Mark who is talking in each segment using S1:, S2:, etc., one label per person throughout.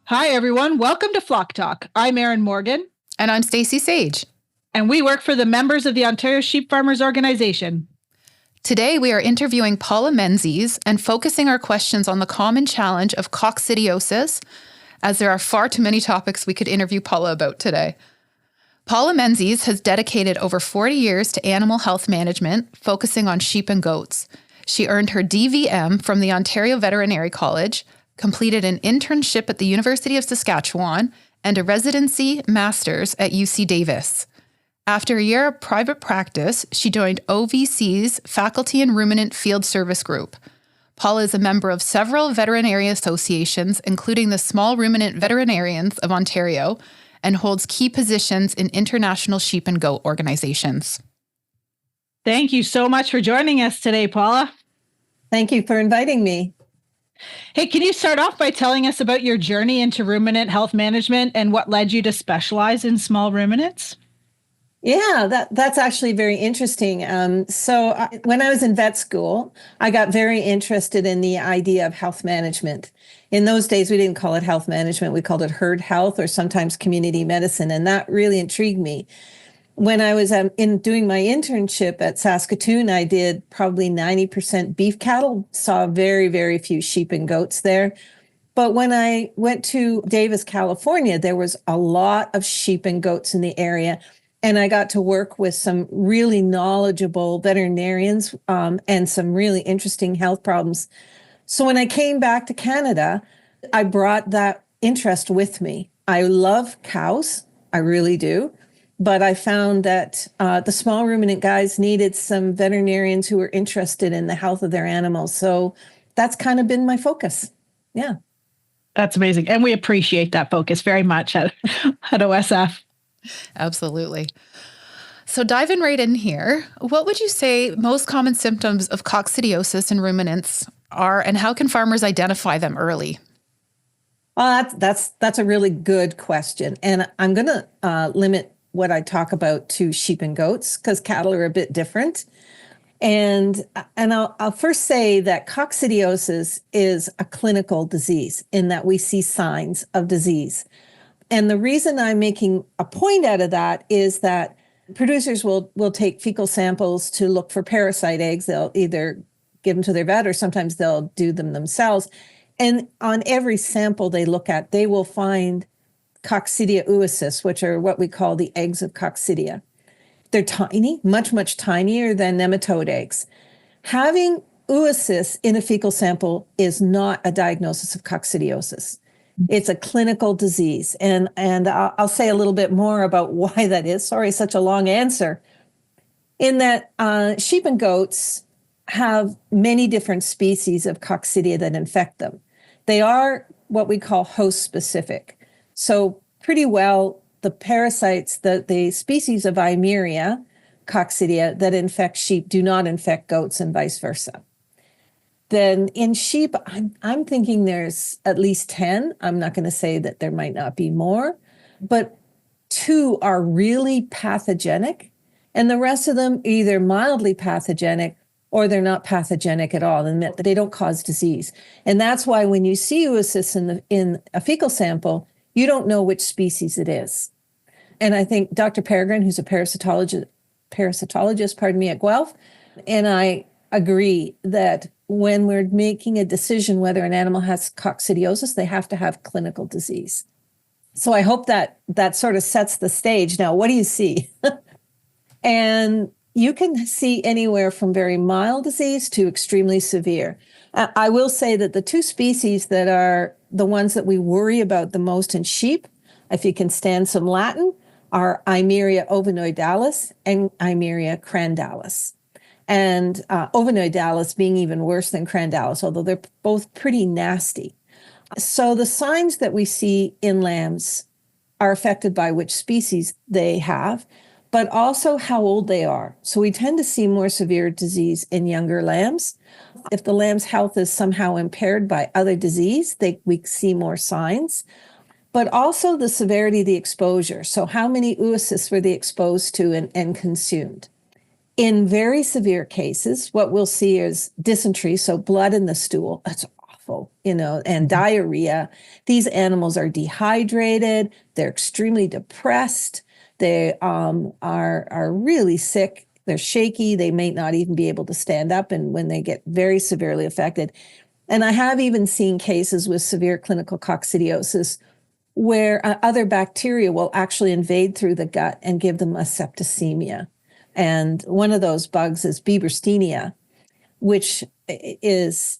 S1: Hi, everyone. Welcome to Flock Talk. I'm Erin Morgan.
S2: And I'm Stacey Sage.
S1: And we work for the members of the Ontario Sheep Farmers Organization.
S2: Today, we are interviewing Paula Menzies and focusing our questions on the common challenge of coccidiosis, as there are far too many topics we could interview Paula about today. Paula Menzies has dedicated over 40 years to animal health management, focusing on sheep and goats. She earned her DVM from the Ontario Veterinary College, completed an internship at the University of Saskatchewan, and a residency master's at UC Davis. After a year of private practice, she joined OVC's Faculty and Ruminant Field Service Group. Paula is a member of several veterinary associations, including the Small Ruminant Veterinarians of Ontario, and holds key positions in international sheep and goat organizations.
S1: Thank you so much for joining us today, Paula.
S3: Thank you for inviting me.
S1: Hey, can you start off by telling us about your journey into ruminant health management and what led you to specialize in small ruminants?
S3: Yeah, that's actually very interesting. When I was in vet school, I got very interested in the idea of health management. In those days, we didn't call it health management. We called it herd health or sometimes community medicine. And that really intrigued me. When I was doing my internship at Saskatoon, I did probably 90% beef cattle, saw very, very few sheep and goats there. But when I went to Davis, California, there was a lot of sheep and goats in the area. And I got to work with some really knowledgeable veterinarians and some really interesting health problems. So when I came back to Canada, I brought that interest with me. I love cows, I really do. But I found that the small ruminant guys needed some veterinarians who were interested in the health of their animals. So that's kind of been my focus. Yeah.
S1: That's amazing. And we appreciate that focus very much at OSF.
S2: Absolutely. So diving right in here, what would you say most common symptoms of coccidiosis in ruminants are, and how can farmers identify them early?
S3: Well, that's a really good question. And I'm going to limit what I talk about to sheep and goats because cattle are a bit different. And I'll first say that coccidiosis is a clinical disease in that we see signs of disease. And the reason I'm making a point out of that is that producers will take fecal samples to look for parasite eggs. They'll either give them to their vet or sometimes they'll do them themselves. And on every sample they look at, they will find coccidiosis, which are what we call the eggs of coccidia. They're tiny, much, much tinier than nematode eggs. Having oocysts in a fecal sample is not a diagnosis of coccidiosis. It's a clinical disease. And I'll say a little bit more about why that is. Sorry, such a long answer. In that sheep and goats have many different species of coccidia that infect them. They are what we call host specific. So pretty well, the parasites, the species of Eimeria coccidia that infect sheep do not infect goats and vice versa. Then in sheep, I'm thinking there's at least 10. I'm not going to say that there might not be more, but 2 are really pathogenic, and the rest of them either mildly pathogenic or they're not pathogenic at all, and that they don't cause disease. And that's why when you see oocysts in a fecal sample, you don't know which species it is. And I think Dr. Peregrine, who's a parasitologist, at Guelph, and I agree that when we're making a decision whether an animal has coccidiosis, they have to have clinical disease. So I hope that sort of sets the stage. Now, what do you see? And you can see anywhere from very mild disease to extremely severe. I will say that the 2 species that are the ones that we worry about the most in sheep, if you can stand some Latin, are Eimeria ovinoidalis and Eimeria crandalis. And ovinoidalis being even worse than crandalis, although they're both pretty nasty. So the signs that we see in lambs are affected by which species they have, but also how old they are. So we tend to see more severe disease in younger lambs. If the lamb's health is somehow impaired by other disease, we see more signs. But also the severity of the exposure. So how many oocysts were they exposed to and consumed? In very severe cases, what we'll see is dysentery, so blood in the stool. That's impactful, and diarrhea. These animals are dehydrated. They're extremely depressed. They are really sick. They're shaky. They may not even be able to stand up, and when they get very severely affected. And I have even seen cases with severe clinical coccidiosis where other bacteria will actually invade through the gut and give them a septicemia. And one of those bugs is Bieberstenia, which is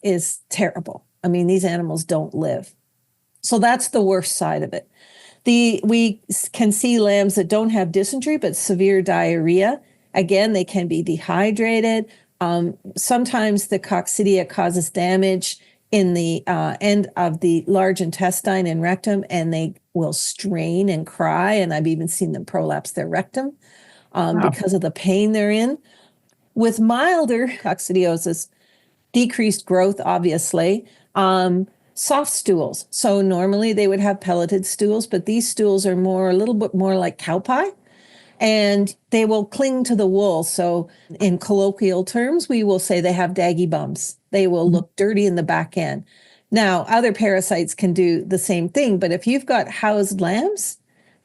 S3: terrible. I mean, these animals don't live. So that's the worst side of it. We can see lambs that don't have dysentery, but severe diarrhea. Again, they can be dehydrated. Sometimes the coccidia causes damage in the end of the large intestine and rectum, and they will strain and cry. And I've even seen them prolapse their rectum because of the pain they're in. With milder coccidiosis, decreased growth, obviously, soft stools. So normally they would have pelleted stools, but these stools are a little bit more like cow pie, and they will cling to the wool. So in colloquial terms, we will say they have daggy bums. They will look dirty in the back end. Now, other parasites can do the same thing, but if you've got housed lambs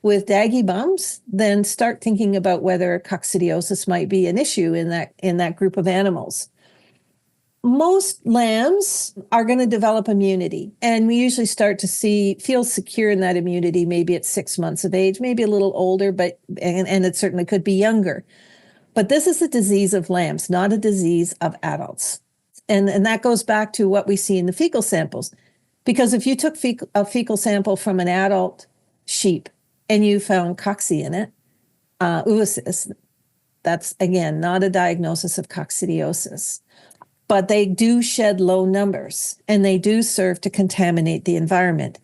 S3: with daggy bums, then start thinking about whether coccidiosis might be an issue in that group of animals. Most lambs are going to develop immunity, and we usually start to feel secure in that immunity maybe at 6 months of age, maybe a little older, and it certainly could be younger. But this is a disease of lambs, not a disease of adults. And that goes back to what we see in the fecal samples. Because if you took a fecal sample from an adult sheep and you found cocci in it, oocyst, that's, again, not a diagnosis of coccidiosis. But they do shed low numbers, and they do serve to contaminate the environment.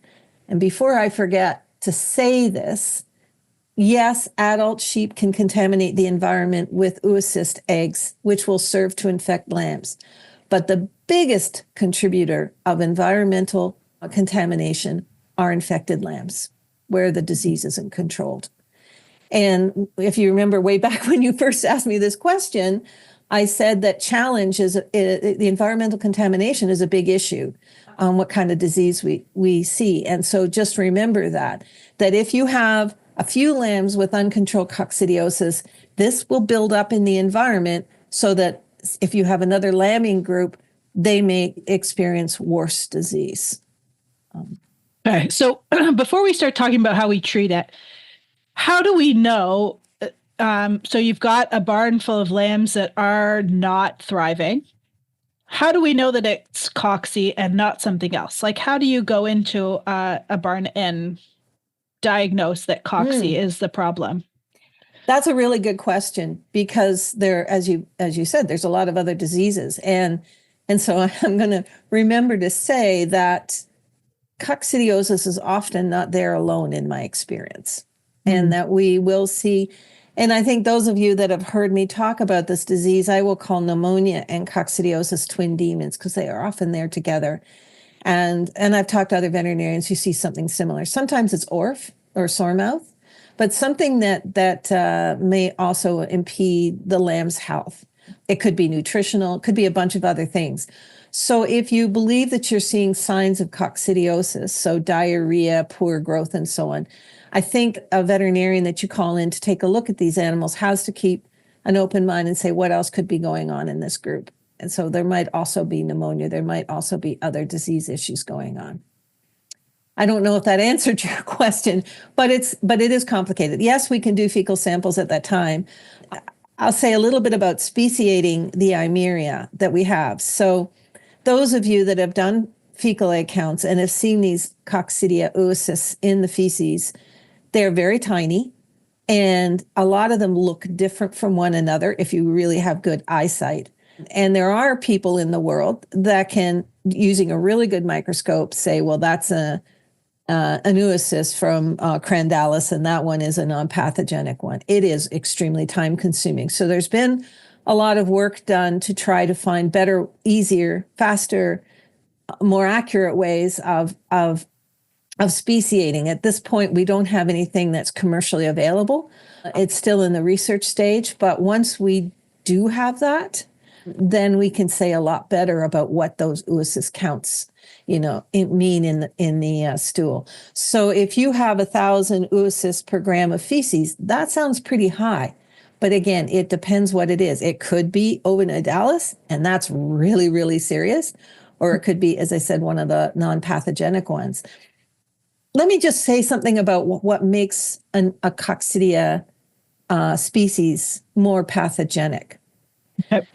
S3: And before I forget to say this, yes, adult sheep can contaminate the environment with oocyst eggs, which will serve to infect lambs. But the biggest contributor of environmental contamination are infected lambs, where the disease isn't controlled. And if you remember way back when you first asked me this question, I said that the environmental contamination is a big issue on what kind of disease we see. And so just remember that if you have a few lambs with uncontrolled coccidiosis, this will build up in the environment so that if you have another lambing group, they may experience worse disease.
S1: Okay, so before we start talking about how we treat it, how do we know? So you've got a barn full of lambs that are not thriving. How do we know that it's cocci and not something else? Like, how do you go into a barn and diagnose that cocci is the problem?
S3: That's a really good question, because there, as you said, there's a lot of other diseases. And so I'm going to remember to say that coccidiosis is often not there alone in my experience, and that we will see. And I think those of you that have heard me talk about this disease, I will call pneumonia and coccidiosis twin demons, because they are often there together. And I've talked to other veterinarians who see something similar. Sometimes it's ORF or sore mouth, but something that may also impede the lamb's health. It could be nutritional, it could be a bunch of other things. So if you believe that you're seeing signs of coccidiosis, so diarrhea, poor growth, and so on, I think a veterinarian that you call in to take a look at these animals has to keep an open mind and say, what else could be going on in this group? And so there might also be pneumonia. There might also be other disease issues going on. I don't know if that answered your question, but it is complicated. Yes, we can do fecal samples at that time. I'll say a little bit about speciating the Eimeria that we have. So those of you that have done fecal egg counts and have seen these Coccidia oocysts in the feces, they're very tiny, and a lot of them look different from one another if you really have good eyesight. And there are people in the world that can, using a really good microscope, say, well, that's an oocyst from Crandalis, and that one is a non-pathogenic one. It is extremely time-consuming. So there's been a lot of work done to try to find better, easier, faster, more accurate ways of speciating. At this point, we don't have anything that's commercially available. It's still in the research stage, but once we do have that, then we can say a lot better about what those oocyst counts, mean in the stool. So if you have 1,000 oocysts per gram of feces, that sounds pretty high. But again, it depends what it is. It could be ovinoidalis, and that's really, really serious. Or it could be, as I said, one of the non-pathogenic ones. Let me just say something about what makes a Coccidia species more pathogenic.
S1: Okay.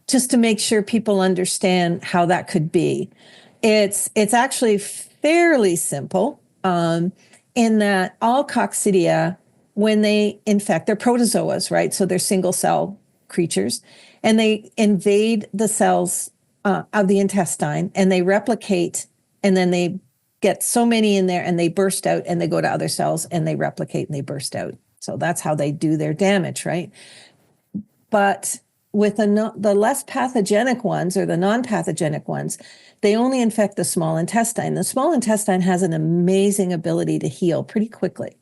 S3: Just to make sure people understand how that could be. It's actually fairly simple in that all coccidia, when they infect, they're protozoas, right? So they're single cell creatures, and they invade the cells of the intestine, and they replicate, and then they get so many in there, and they burst out, and they go to other cells, and they replicate, and they burst out. So that's how they do their damage, right? But with the less pathogenic ones, or the non-pathogenic ones, they only infect the small intestine. The small intestine has an amazing ability to heal pretty quickly.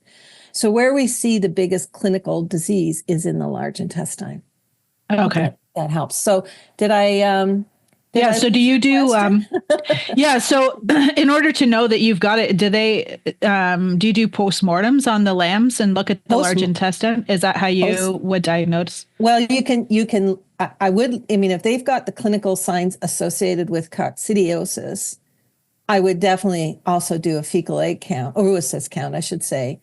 S3: So where we see the biggest clinical disease is in the large intestine.
S1: Okay.
S3: That helps. So did I...
S1: Yeah. So do you do, yeah. So in order to know that you've got it, do you do postmortems on the lambs and look at the large intestine? Is that how you would diagnose?
S3: Well, you can, if they've got the clinical signs associated with coccidiosis, I would definitely also do a fecal egg count, or oocyst count, I should say.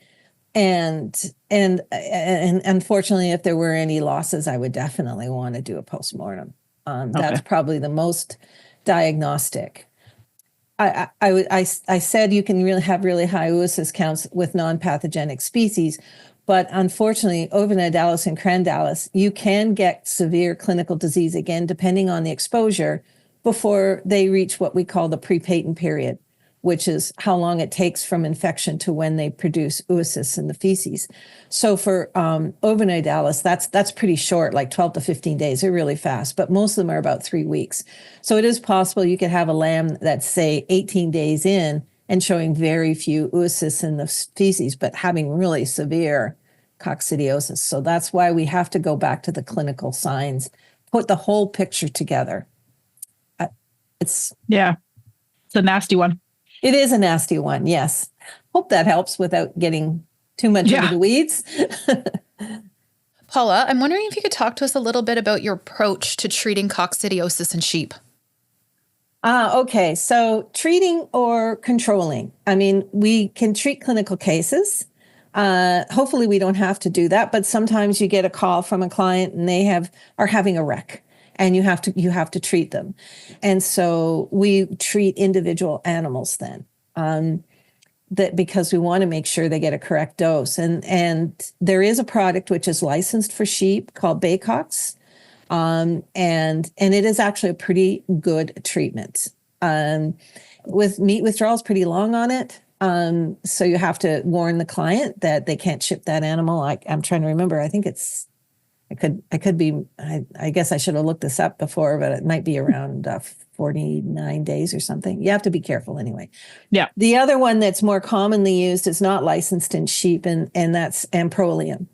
S3: And unfortunately, if there were any losses, I would definitely want to do a postmortem. That's probably the most diagnostic. I said you can really have really high oocyst counts with non-pathogenic species, but unfortunately, ovinoidalis and crandalis, you can get severe clinical disease again, depending on the exposure, before they reach what we call the pre-patent period, which is how long it takes from infection to when they produce oocysts in the feces. So for ovinoidalis, that's pretty short, like 12 to 15 days. They're really fast, but most of them are about 3 weeks. So it is possible you could have a lamb that's, say, 18 days in and showing very few oocysts in the feces, but having really severe coccidiosis. So that's why we have to go back to the clinical signs, put the whole picture together. It's It is a nasty one, yes. Hope that helps without getting too much into the weeds.
S2: Paula, I'm wondering if you could talk to us a little bit about your approach to treating coccidiosis in sheep.
S3: Okay, so treating or controlling. I mean, we can treat clinical cases. Hopefully we don't have to do that, but sometimes you get a call from a client and they are having a wreck, and you have to treat them. And so we treat individual animals then, that because we want to make sure they get a correct dose. And there is a product which is licensed for sheep called Baycox. And it is actually a pretty good treatment. With meat withdrawal is pretty long on it. So you have to warn the client that they can't ship that animal. I'm trying to remember. I think I could be, I guess I should have looked this up before, but it might be around 49 days or something. You have to be careful anyway.
S1: Yeah.
S3: The other one that's more commonly used is not licensed in sheep, and that's amprolium.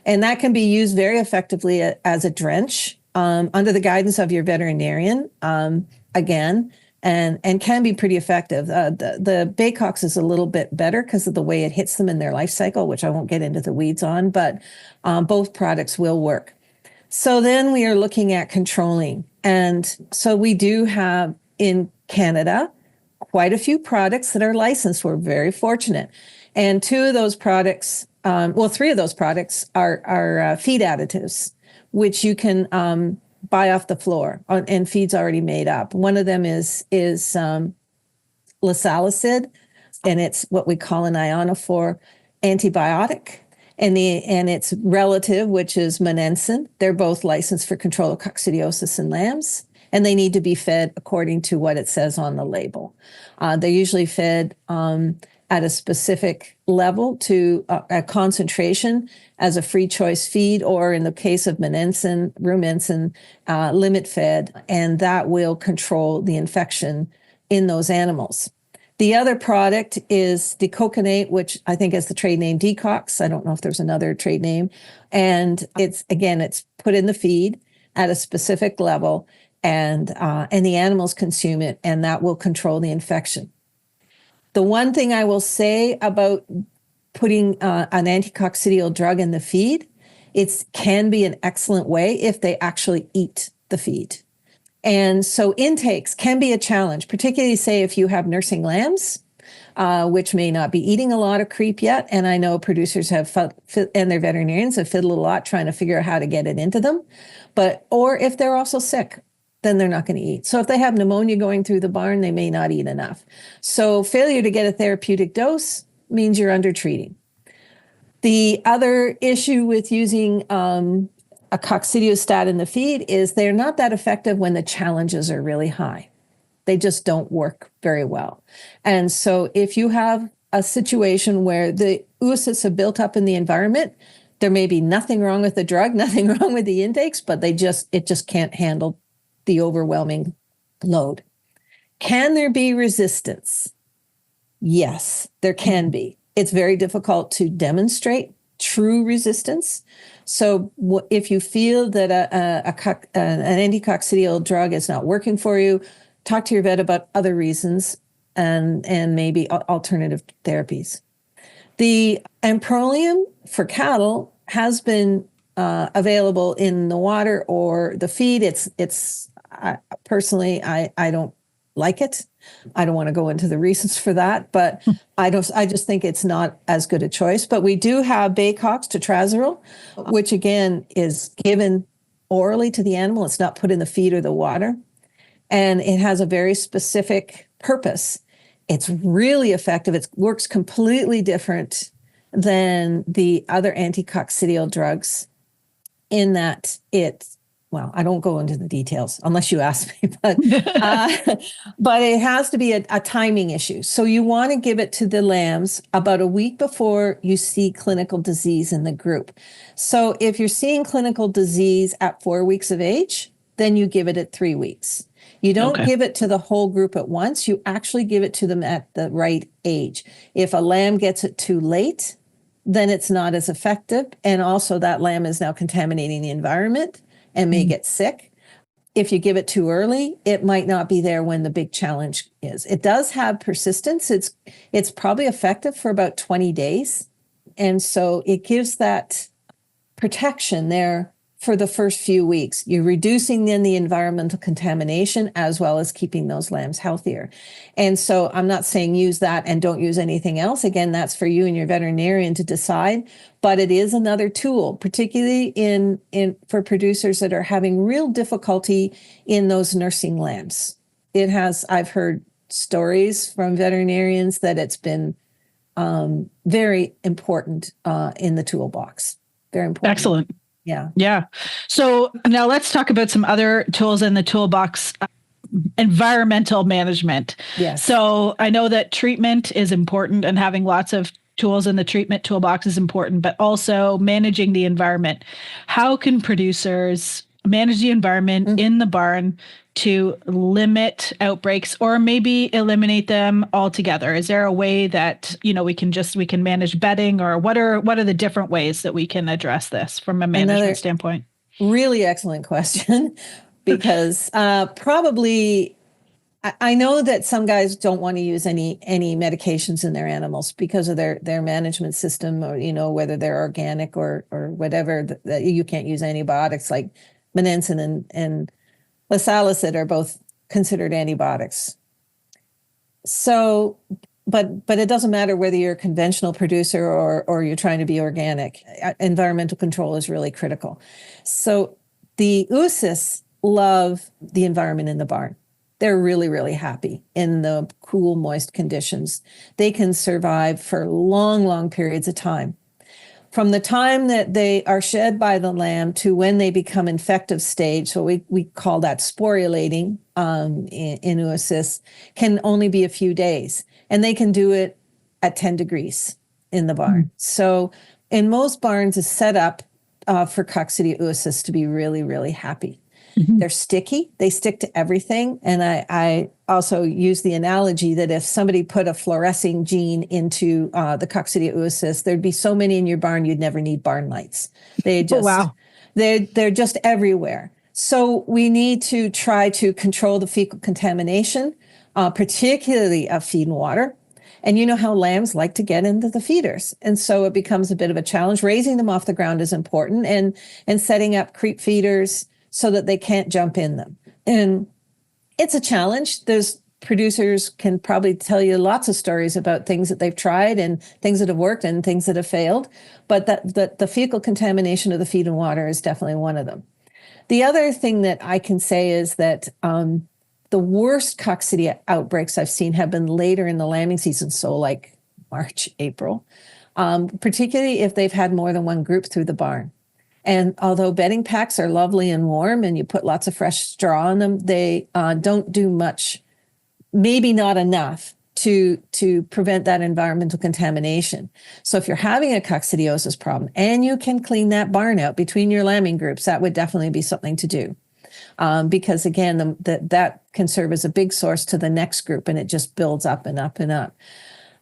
S3: And that can be used very effectively as a drench under the guidance of your veterinarian, again, and can be pretty effective. The Baycox is a little bit better because of the way it hits them in their life cycle, which I won't get into the weeds on, but both products will work. So then we are looking at controlling. And so we do have in Canada quite a few products that are licensed. We're very fortunate. And three of those products are feed additives, which you can buy off the floor, and feed's already made up. One of them is lasalacid, and it's what we call an ionophore antibiotic. And its relative, which is monensin. They're both licensed for control of coccidiosis in lambs, and they need to be fed according to what it says on the label. They're usually fed at a specific level to a concentration as a free choice feed, or in the case of monensin, rumensin, limit fed, and that will control the infection in those animals. The other product is decoconate, which I think is the trade name Decox. I don't know if there's another trade name. And it's put in the feed. at a specific level, and the animals consume it, and that will control the infection. The one thing I will say about putting an anticoccidial drug in the feed, it can be an excellent way if they actually eat the feed. And so intakes can be a challenge, particularly say if you have nursing lambs, which may not be eating a lot of creep yet. And I know producers and their veterinarians have fiddled a lot trying to figure out how to get it into them. Or if they're also sick, then they're not going to eat. So if they have pneumonia going through the barn, they may not eat enough. So failure to get a therapeutic dose means you're under-treating. The other issue with using a coccidiostat in the feed is they're not that effective when the challenges are really high. They just don't work very well. And so if you have a situation where the oocysts have built up in the environment, there may be nothing wrong with the drug, nothing wrong with the intakes, but it just can't handle the overwhelming load. Can there be resistance? Yes, there can be. It's very difficult to demonstrate true resistance. So if you feel that an anticoccidial drug is not working for you, talk to your vet about other reasons and maybe alternative therapies. The amprolium for cattle has been available in the water or the feed. Personally, I don't like it. I don't want to go into the reasons for that, but I just think it's not as good a choice. But we do have Baycox tetrazoral, which again is given orally to the animal. It's not put in the feed or the water. And it has a very specific purpose. It's really effective. It works completely different than the other anticoccidial drugs in that I don't go into the details unless you ask me, but it has to be a timing issue. So you want to give it to the lambs about a week before you see clinical disease in the group. So if you're seeing clinical disease at 4 weeks of age, then you give it at 3 weeks. You don't give it to the whole group at once. You actually give it to them at the right age. If a lamb gets it too late, then it's not as effective. And also that lamb is now contaminating the environment and may get sick. If you give it too early, it might not be there when the big challenge is. It does have persistence. It's probably effective for about 20 days. And so it gives that protection there for the first few weeks. You're reducing then the environmental contamination as well as keeping those lambs healthier. And so I'm not saying use that and don't use anything else. Again, that's for you and your veterinarian to decide. But it is another tool, particularly for producers that are having real difficulty in those nursing lambs. I've heard stories from veterinarians that it's been very important in the toolbox. Very important.
S1: Excellent.
S3: Yeah.
S1: Yeah. So now let's talk about some other tools in the toolbox. Environmental management.
S3: Yes.
S1: So I know that treatment is important and having lots of tools in the treatment toolbox is important, but also managing the environment. How can producers manage the environment in the barn to limit outbreaks or maybe eliminate them altogether? Is there a way that, we can manage bedding, or what are the different ways that we can address this from a management standpoint?
S3: Really excellent question, because probably I know that some guys don't want to use any medications in their animals because of their management system, or whether they're organic or whatever, that you can't use antibiotics like Monensin and Lasallicet are both considered antibiotics. So, but it doesn't matter whether you're a conventional producer or you're trying to be organic. Environmental control is really critical. So the oocysts love the environment in the barn. They're really, really happy in the cool, moist conditions. They can survive for long, long periods of time. From the time that they are shed by the lamb to when they become infective stage, so we call that sporulating in oocysts, can only be a few days. And they can do it at 10 degrees in the barn. So in most barns, it's set up for coccidiosis to be really, really happy. They're sticky. They stick to everything. And I also use the analogy that if somebody put a fluorescing gene into the coccidiosis, there'd be so many in your barn, you'd never need barn lights. They're just everywhere. So we need to try to control the fecal contamination, particularly of feed and water. And you know how lambs like to get into the feeders. And so it becomes a bit of a challenge. Raising them off the ground is important, and setting up creep feeders so that they can't jump in them. And it's a challenge. There's producers can probably tell you lots of stories about things that they've tried and things that have worked and things that have failed. But the fecal contamination of the feed and water is definitely one of them. The other thing that I can say is that the worst coccidia outbreaks I've seen have been later in the lambing season, so like March, April, particularly if they've had more than one group through the barn. And although bedding packs are lovely and warm and you put lots of fresh straw on them, they don't do much, maybe not enough to prevent that environmental contamination. So if you're having a coccidiosis problem and you can clean that barn out between your lambing groups, that would definitely be something to do. Because again, that can serve as a big source to the next group, and it just builds up and up and up.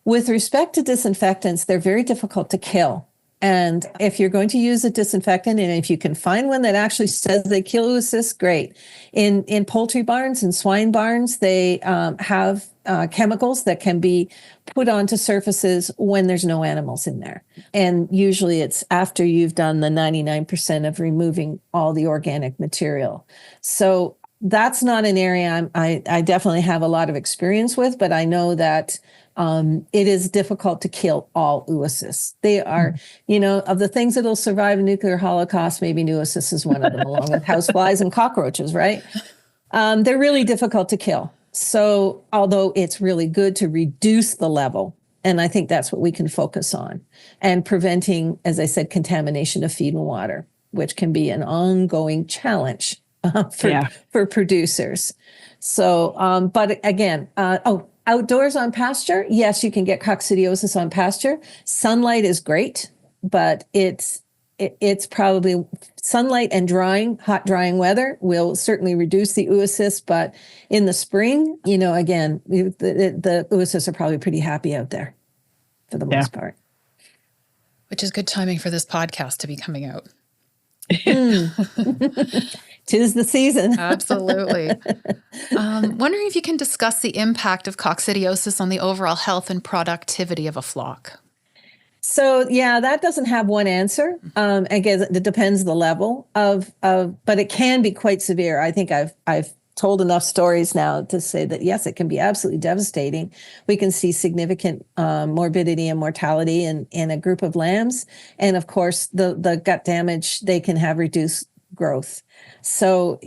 S3: With respect to disinfectants, they're very difficult to kill. And if you're going to use a disinfectant, and if you can find one that actually says they kill oocysts, great. In poultry barns and swine barns, they have chemicals that can be put onto surfaces when there's no animals in there. And usually it's after you've done the 99% of removing all the organic material. So that's not an area I definitely have a lot of experience with, but I know that it is difficult to kill all oocysts. They are, of the things that will survive a nuclear holocaust, maybe oocysts is one of them, along with houseflies and cockroaches, right? They're really difficult to kill. So although it's really good to reduce the level, and I think that's what we can focus on, and preventing, as I said, contamination of feed and water, which can be an ongoing challenge for producers. So, but again, outdoors on pasture, yes, you can get coccidiosis on pasture. Sunlight is great, but it's probably sunlight and hot drying weather will certainly reduce the oocysts. But in the spring, again, the oocysts are probably pretty happy out there for the most part.
S2: Which is good timing for this podcast to be coming out.
S3: 'Tis the season.
S2: Absolutely. Wondering if you can discuss the impact of coccidiosis on the overall health and productivity of a flock.
S3: So that doesn't have one answer. I guess it depends the level but it can be quite severe. I think I've told enough stories now to say that yes, it can be absolutely devastating. We can see significant morbidity and mortality in a group of lambs, and of course the gut damage. They can have reduced growth. So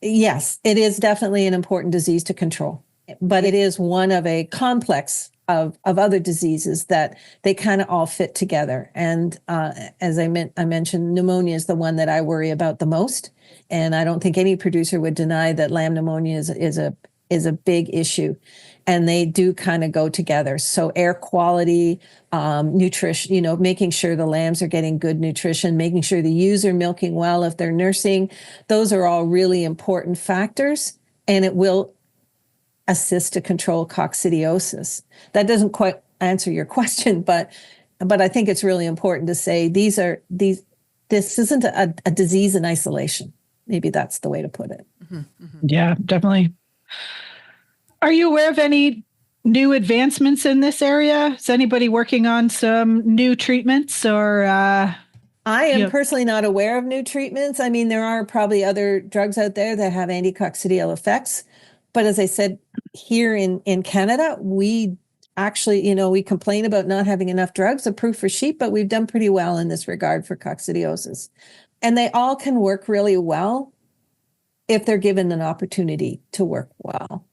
S3: yes, it is definitely an important disease to control, but it is one of a complex of other diseases that they kind of all fit together. And as I mentioned, pneumonia is the one that I worry about the most. And I don't think any producer would deny that lamb pneumonia is a big issue. And they do kind of go together. So air quality, nutrition, making sure the lambs are getting good nutrition, making sure the ewes are milking well if they're nursing. Those are all really important factors, and it will assist to control coccidiosis. That doesn't quite answer your question, but I think it's really important to say this isn't a disease in isolation. Maybe that's the way to put it.
S2: Mm-hmm, mm-hmm.
S1: Yeah, definitely. Are you aware of any new advancements in this area? Is anybody working on some new treatments or?
S3: I am personally not aware of new treatments. I mean, there are probably other drugs out there that have anticoccidial effects. But as I said, here in Canada, we actually, we complain about not having enough drugs approved for sheep, but we've done pretty well in this regard for coccidiosis. And they all can work really well if they're given an opportunity to work well.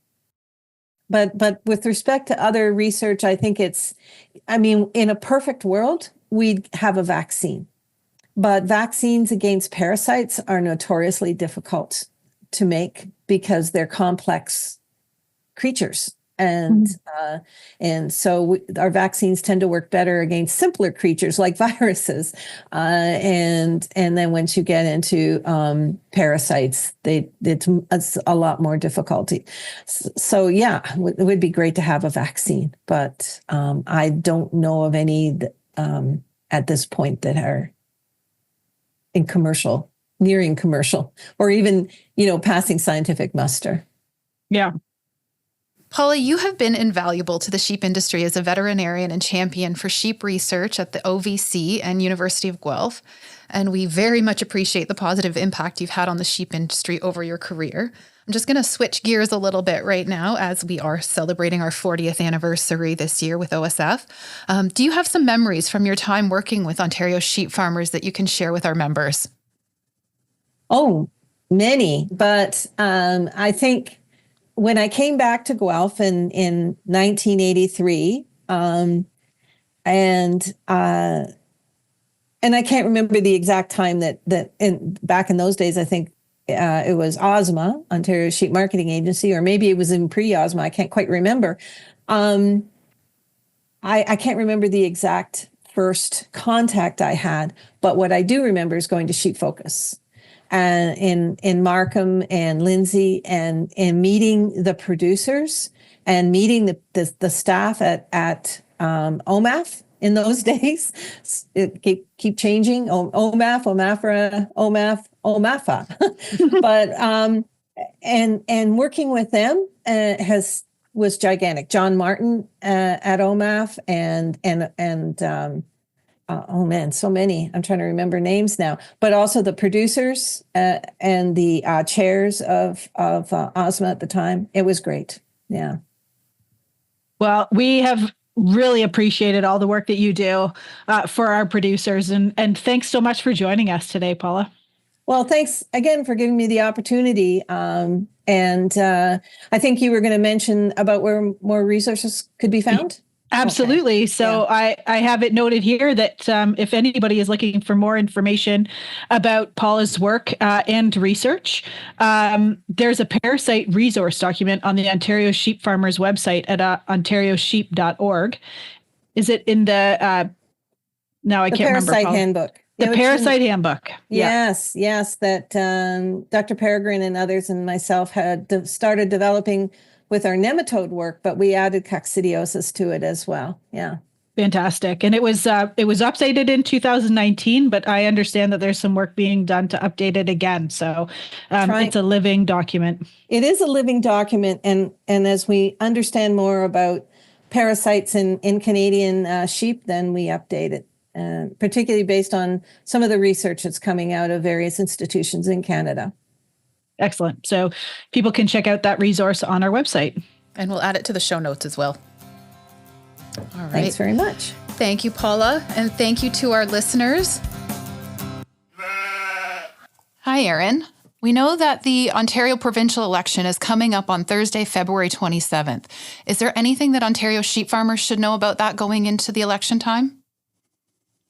S3: But with respect to other research, I think in a perfect world, we'd have a vaccine. But vaccines against parasites are notoriously difficult to make because they're complex creatures. And so our vaccines tend to work better against simpler creatures like viruses. And then once you get into parasites, it's a lot more difficulty. So it would be great to have a vaccine, but I don't know of any at this point that are in commercial nearing commercial or even, passing scientific muster.
S1: Yeah.
S2: Paula, you have been invaluable to the sheep industry as a veterinarian and champion for sheep research at the OVC and University of Guelph. And we very much appreciate the positive impact you've had on the sheep industry over your career. I'm just going to switch gears a little bit right now as we are celebrating our 40th anniversary this year with OSF. Do you have some memories from your time working with Ontario sheep farmers that you can share with our members?
S3: Oh, many. But I think when I came back to Guelph in 1983, and I can't remember the exact time that back in those days, I think it was OSMA, Ontario Sheep Marketing Agency, or maybe it was in pre-OSMA. I can't quite remember. I can't remember the exact first contact I had, but what I do remember is going to Sheep Focus and in Markham and Lindsay and meeting the producers and meeting the staff at OMAF. In those days, it keep changing. OMAF, OMAFRA, OMAF, OMAFA, but and working with them was gigantic. John Martin at OMAF and oh man, so many. I'm trying to remember names now, but also the producers and the chairs of OSMA at the time. It was great. Yeah.
S1: Well, we have really appreciated all the work that you do for our producers. And thanks so much for joining us today, Paula.
S3: Well, thanks again for giving me the opportunity. And I think you were going to mention about where more resources could be found.
S1: Absolutely.
S3: Okay.
S1: So yeah. I have it noted here that if anybody is looking for more information about Paula's work and research, there's a parasite resource document on the Ontario Sheep Farmers website at ontariosheep.org. Is it in the, now I can't remember.
S3: Parasite handbook.
S1: The Parasite Handbook.
S3: Yes, yes, that Dr. Peregrine and others and myself had started developing with our nematode work, but we added coccidiosis to it as well. Yeah.
S1: Fantastic. And it was updated in 2019, but I understand that there's some work being done to update it again. So it's a living document. It
S3: is a living document. And as we understand more about parasites in Canadian sheep, then we update it, particularly based on some of the research that's coming out of various institutions in Canada.
S1: Excellent. So people can check out that resource on our website.
S2: And we'll add it to the show notes as well. All right.
S3: Thanks very much.
S2: Thank you, Paula. And thank you to our listeners. Hi, Erin. We know that the Ontario provincial election is coming up on Thursday, February 27th. Is there anything that Ontario sheep farmers should know about that going into the election time?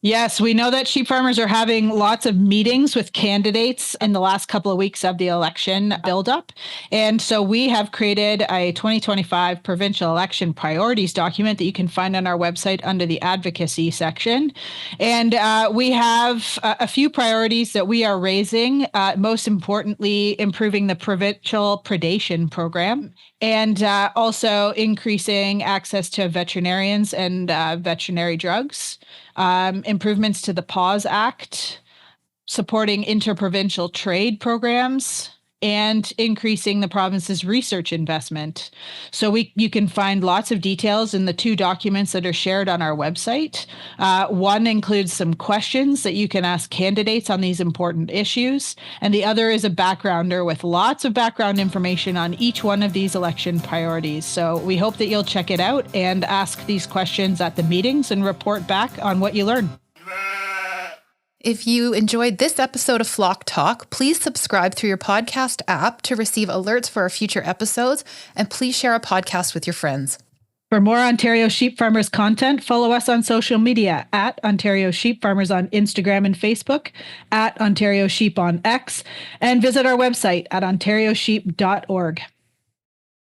S1: Yes, we know that sheep farmers are having lots of meetings with candidates in the last couple of weeks of the election buildup. And so we have created a 2025 provincial election priorities document that you can find on our website under the advocacy section. And we have a few priorities that we are raising, most importantly, improving the provincial predation program and also increasing access to veterinarians and veterinary drugs. Improvements to the PAWS Act, supporting interprovincial trade programs, and increasing the province's research investment. So you can find lots of details in the two documents that are shared on our website. One includes some questions that you can ask candidates on these important issues, and the other is a backgrounder with lots of background information on each one of these election priorities. So we hope that you'll check it out and ask these questions at the meetings and report back on what you learn.
S2: If you enjoyed this episode of Flock Talk, please subscribe through your podcast app to receive alerts for our future episodes, and please share our podcast with your friends.
S1: For more Ontario Sheep Farmers content, follow us on social media at Ontario Sheep Farmers on Instagram and Facebook, at Ontario Sheep on X, and visit our website at ontariosheep.org.